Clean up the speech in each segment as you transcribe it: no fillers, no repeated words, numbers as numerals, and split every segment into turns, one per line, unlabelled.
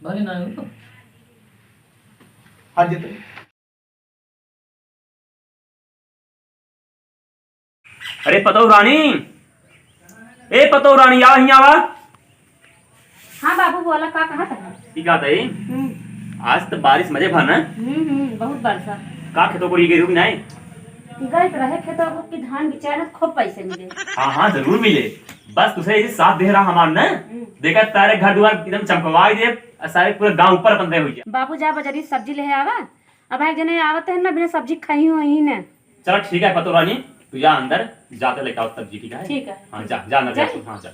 भागे ना हो।
हट जिते
अरे पतो रानी, ए पतो रानी आ यहाँ आवा।
हाँ बाबू बोला का कहा था।
ठीक आता है। आज तो बारिश मजे भर ना।
बहुत बरसा
का खेतों को गई रुक नहीं।
गए तो रहे खेतों को कि धान बेचाए ना खूब पैसे मिले।
हाँ हाँ जरूर मिले, बस तुझे ये साथ दे रहा हमार ना। देखा तारे घर द्वार एकदम चमकवा दे, सारे पूरे गांव ऊपर बंदे हुई।
बाबू जा बाजारी सब्जी ले आवा। अब एक जने आवत है ना बिना सब्जी खाई हुई ना।
चलो ठीक है पतो रानी, तू जा अंदर जाते लेके आओ सब्जी। ठीक है
ठीक है।
हाँ जा जा अंदर जा। हाँ चल।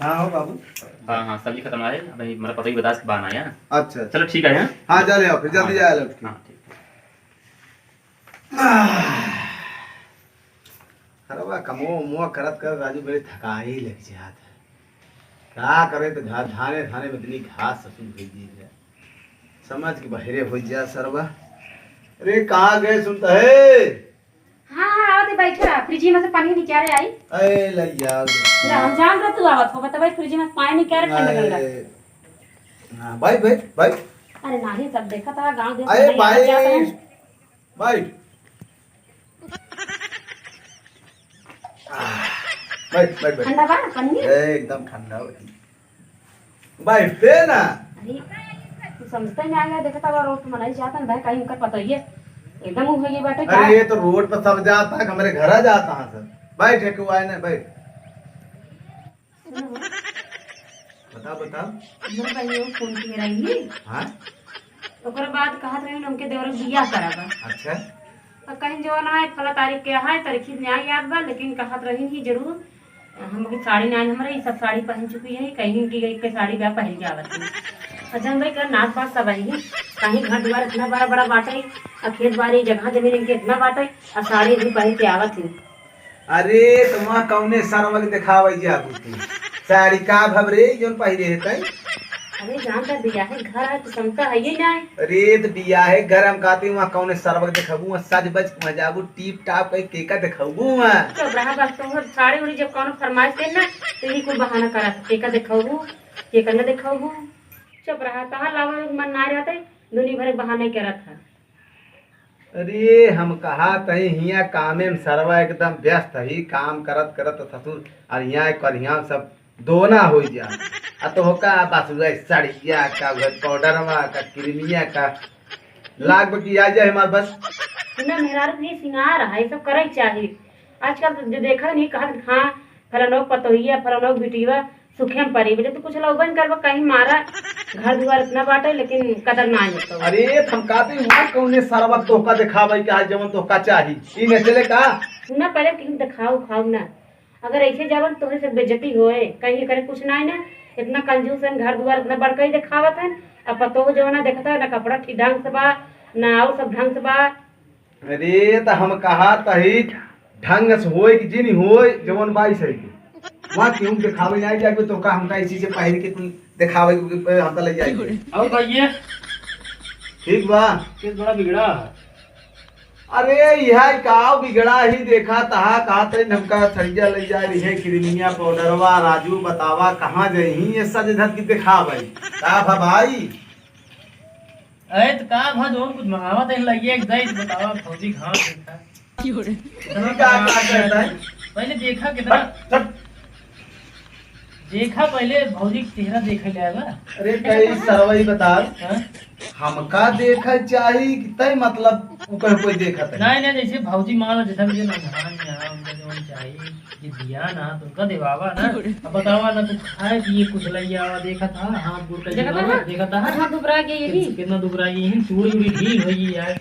हाँ हो बाबू।
हाँ हाँ सब्जी खत्म है भाई, मेरा पता ही बता के बाहर आया।
अच्छा
चलो ठीक है।
हाँ जा ले आओ फिर जल्दी जाए लौट के।
हाँ ठीक
अरे वाह कमो मुआ करत कर राजू बड़े थका ही लग जात है। क्या करे तो धाने धाने में इतनी घास ससुर भेजी है, समझ के बहरे हो जा सरवा। अरे कहाँ गए सुनता है।
हाँ हाँ आवत है बैठा फ्रिज में से पानी निकाले आई।
अरे लैया
हम जान रहा तू आवत हो बता भाई फ्रिज में पानी निकाले ठंडा ठंडा।
हाँ भाई भाई भाई।
अरे नहीं सब देखा था गांव देश
अरे
में
भाई
जाता है।
भाई बैठ बैठ बैठ।
ठंडा बा पानी।
एकदम ठंडा बैठते ना।
अरे तू समझता ही नहीं आया देखा था रोड पे मनाई जाता है कहीं उनका पता ही है एकदम हो गई बैठे।
अरे ये तो रोड पर सब जाता है, हमारे घर जाता है सर। बैठ है क्यों आए ना बैठ। बता बता।
मेरे भाई वो फोन किए रही।
हाँ
ओकर बाद कहत रही उनके देवर बियाह कराबा।
अच्छा
और कहीं जो ना है फला तारीख के है तारीख नहीं याद बा लेकिन कहत रही ही जरूर हम की साड़ी ना हमारे ये सब साड़ी पहन चुकी है कहीं की गई के साड़ी ब्याह पहन के आवत है। और जन भाई कर नाच पास सब आई कहीं घर द्वार इतना बड़ा बड़ा बाटे और खेत बाड़ी जगह जमीन इनके इतना बाटे और साड़ी भी पहन के आवत है।
अरे तुम कौने सरवा के दिखावे जा कुछ साड़ी का भबरे जोन पहिरे है तई।
अरे जान कर दिया है घर है तो समता है ये ना।
अरे तो बिया है गरम काती वहां कौने सरवा के दिखाबू सज बज मजाबू टीप टाप कई केका दिखाबू वहां।
तो रहा बस तो साड़ी उड़ी जब कौन फरमाइश दे ना तो ये कोई बहाना करा केका दिखाबू केका न दिखाबू। चुप रहा कहाँ लावा मन ना रहता दुनी भर बहाने करा था।
अरे हम कहा तही हिया कामे में सरवा एकदम व्यस्त ही काम करत करत ससुर और यहाँ करिया सब दोना हो जा। आ तो का बस साड़िया का पाउडरवा का क्रीमिया का लाग की आ जाए हमारे बस।
सुना मेहरारू भी सिंगार है ये सब करे चाहिए आजकल तो जो देखा नहीं कहा हाँ फलानो पतोहिया फलानो बिटिया सुखे में परी बोले तो कुछ लोगन करवा कहीं मारा घर द्वार इतना बाटे लेकिन कदर ना है।
अरे थमकाते हुआ कौने सरवा तोका दिखावे के आज जवन तोका चाही ई न चले का।
सुना पहले कहीं दिखाओ खाओ ना अगर ऐसे जावन तो से बेइज्जती होए कहीं करे कुछ ना है ना इतना कंजूस है घर द्वार इतना बड़का ही दिखावत है अब पतो जो ना देखता है ना कपड़ा ठीक ढंग से बा ना और सब ढंग से बा।
अरे तो हम कहा तही ढंग से होए कि जिन होए जवन बाई सही के वहां क्यों दिखावे नहीं जाके तो का हमका इसी से पहन के तुम दिखावे हमका ले जाएंगे।
और भैया
ठीक बा
किस बड़ा बिगड़ा।
अरे यह काव बिगड़ा ही देखा तहा कहा तई हमका सरिया ले जा रही है क्रीमिया पाउडरवा राजू बतावा कहाँ जही ये सज धज की दिखावे का भा भाई।
अरे तो का भा जो कुछ मंगावा तो लगी एक दई बतावा फौजी घाव देखा
इतना क्या कहता है
पहले देखा कितना देखा पहले भौजी के चेहरा देखे ले आवा।
अरे कई सरवई बता
हाँ?
हमका देखा चाही कि तई मतलब ऊपर कोई देखा तई
नहीं नहीं जैसे भौजी मान लो जैसा मुझे नहान यहाँ उनका जो चाहिए ये दिया ना तो उनका देवावा ना अब बतावा ना तू खाए पिए कुछ लई आवा देखा था हाथ गुड़ का देखा था
हाथ दुबरा के ये भी
कितना दुबरा ये चूड़ी उड़ी ढील होई यार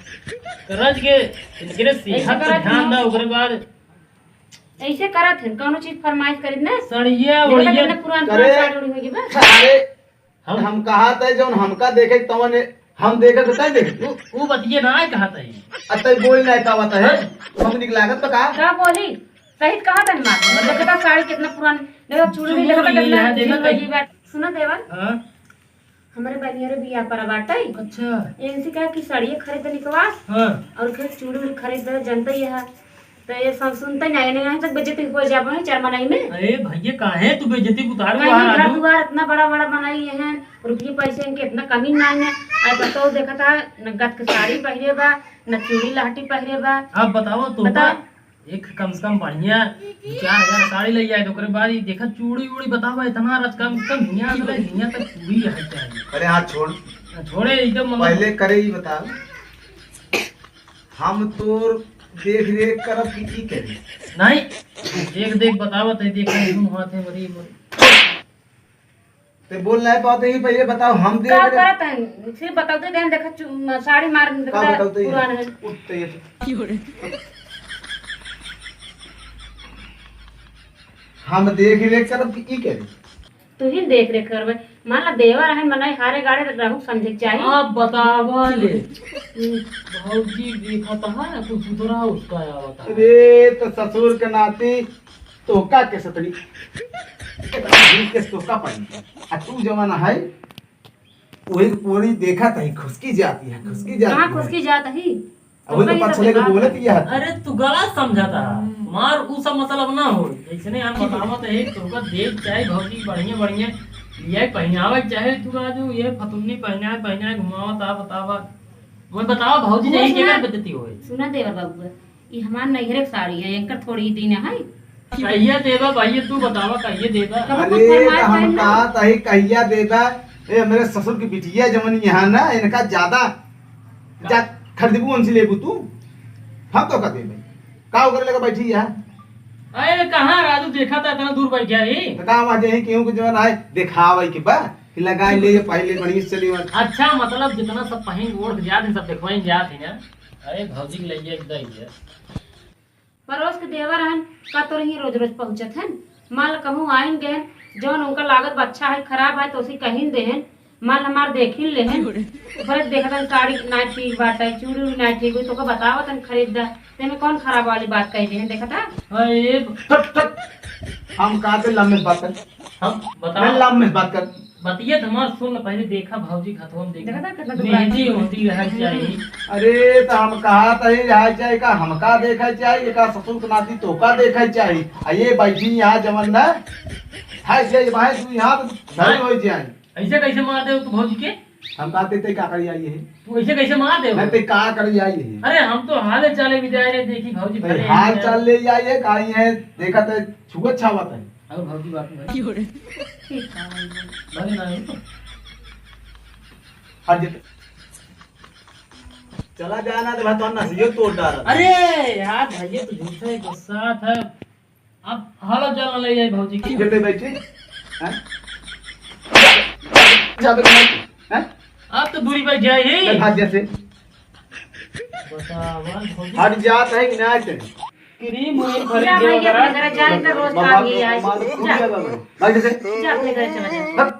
करज के इनके सीखा का ध्यान दा ओकरे बाद
ऐसे करत है कोनो चीज फरमाइश करी ना
सड़िया
देखा
बढ़िया
कितना पुरान पुरान साड़ी उड़ी होगी बस।
अरे हम कहा था जौन हमका देखे तवन हम देखा तो तई देखे
वो बतिए ना कहा था
अतई बोल नहीं का बता है हम निकलागत तो का
क्या बोली सही कहा था मार देखा साड़ी कितना पुरान देखा चूड़ी भी देखा कितना ढील होगी बैठ। सुनो देवर
हां
हमारे बनियारे बियाह पर बाटे
अच्छा
इनसे कहा कि साड़ी खरीद निकवास
हां
और फिर चूड़ी उड़ी खरीद जनता ही है तो ये सब सुनते नहीं नहीं तक बेइज्जती हो जाबो है चार मनाई में।
अरे भैया काहे तू बेइज्जती उतार
कहीं
बाहर
घर
आजू।
दुआर इतना बड़ा बड़ा बनाई है, रुपये पैसे इनके इतना कमी नहीं है। आज बताओ देखा था न गत के साड़ी पहरे बा न चूड़ी लाठी पहरे बा।
अब बताओ तू
बता।
एक कम से कम बढ़िया 4,000 साड़ी ले जाए तो ओकरे बाद ही देखा चूड़ी उड़ी बतावा इतना रच कम से कम हिया तक चूड़ी है चाहिए।
अरे हाथ छोड़,
छोड़े एकदम मतलब
पहले करे ही बता। हम तो देख रेख करब कि की करी।
नहीं देख देख बतावा तो देख तुम हाथ है बड़ी
ते बोल नहीं पाते ही पहले बताओ। हम देख
का
रहे
करत है सिर्फ बताते देन देखा साड़ी मार
का
देखा
बताते
पुराना है।
उठते ये हम देख रेख करब कि की करी।
तू ही देख रेख करबे। मान ला देवर है मनाई हारे गाड़े रहू समझे के चाहिए।
आप बतावा ले भौजी देखा तो है कुछ सुधरा उसका या बता।
अरे तो ससुर के नाती तोका के सतड़ी के तोका पड़ी। आ तू जमाना है वही पूरी देखा था खुशकी जाती है, खुशकी जाती
कहाँ
है।
खुश की जात ही
वही तो पछले के बोलत ही है।
अरे तू गलत समझाता मार उ सब मतलब ना हो ऐसने हम बतावत है तोका देख चाहे भौजी बढ़िया बढ़िया ये पहनावा चाहे तू राजू ये फतुन्नी पहना घुमावत आ बतावा वो बतावा भौजी
वो
यही
सुना-
के बेइज्जती होए।
सुना देवर बाबू ये हमार नैहरे के साड़ी है एंकर थोड़ी दिन है।
कहिए देबा भाई तू बतावा कहिए देबा।
अरे तो हम कहा तही कहिया देबा। ए मेरे ससुर की बिटिया जमन यहाँ ना इनका ज्यादा जा खरीदबू उनसे लेबू तू। हम तो का देबे का ओकर लेके बैठी है।
अरे कहाँ राजू देखा था इतना दूर बैठ गया रे।
तो का वहां ही केहू के जवन है दिखावे के बा कि लगाए ले पहले बढ़िया से चली वन।
अच्छा मतलब जितना सब पहन ओढ़ के जाते सब देखवाई जाते ना। अरे भौजी के ले जाए एकदम ही है।
परोस के देवर हन का तो रही रोज रोज पहुंचत हन। मान ला कहूँ आइन गए जौन उनका लागत बा अच्छा है खराब है तो उसी कहीं देहन। मान ला हमार देखिन लेहन ऊपर देखा था साड़ी ना ठीक बाटे चूड़ी भी ना ठीक हुई तो का बतावा तन खरीद तेमे कौन खराब वाली बात कही देहन देखा था।
अरे
ठक ठक हम कहा से लम्बे बात कर।
हम
मैं
बताओ
लम्बे बात कर।
बतिया तुम्हार सुन पहले देखा भौजी खतवन
देखा था कितना
देखा
दुबला
मेहंदी होती रह चाहिए।
अरे तो हम कहा तही रह जाए का हमका देखा चाहिए का ससुर के नाती तोका देखा चाहिए। आ ये बैठी यहाँ जवन ना है से भाई तू यहाँ तो धरी हो जाए।
ऐसे कैसे मार दे तू भौजी के।
हम कहते थे का करी आई है।
तू ऐसे कैसे मार दे।
मैं ते का करी आई है।
अरे हम तो हाल चाले भी जाए रहे देखी भौजी
तो
भले
हाल
हैं।
चाल ले जाइए काई है देखा तो छुआ छावत है।
और भौजी बात में
ठीक है
भले ना है तो।
हट जित चला जाना तो भाई तो नसियो तोड़ डाल।
अरे यार भैया तो झूठा है गुस्सा था। अब हाल चाल ले जाए भौजी की।
जिते बैठे हैं जाबे हैं
अब तो दूरी पर जाए ही।
भाग जैसे
बतावा भौजी
हट जात है कि नहीं तेरे
क्रीम और
जा
खरीद
भैया
दे
अपने घर जाए तो रोज खा के आए। जा
भाग जैसे
जा अपने घर चला जा।
हट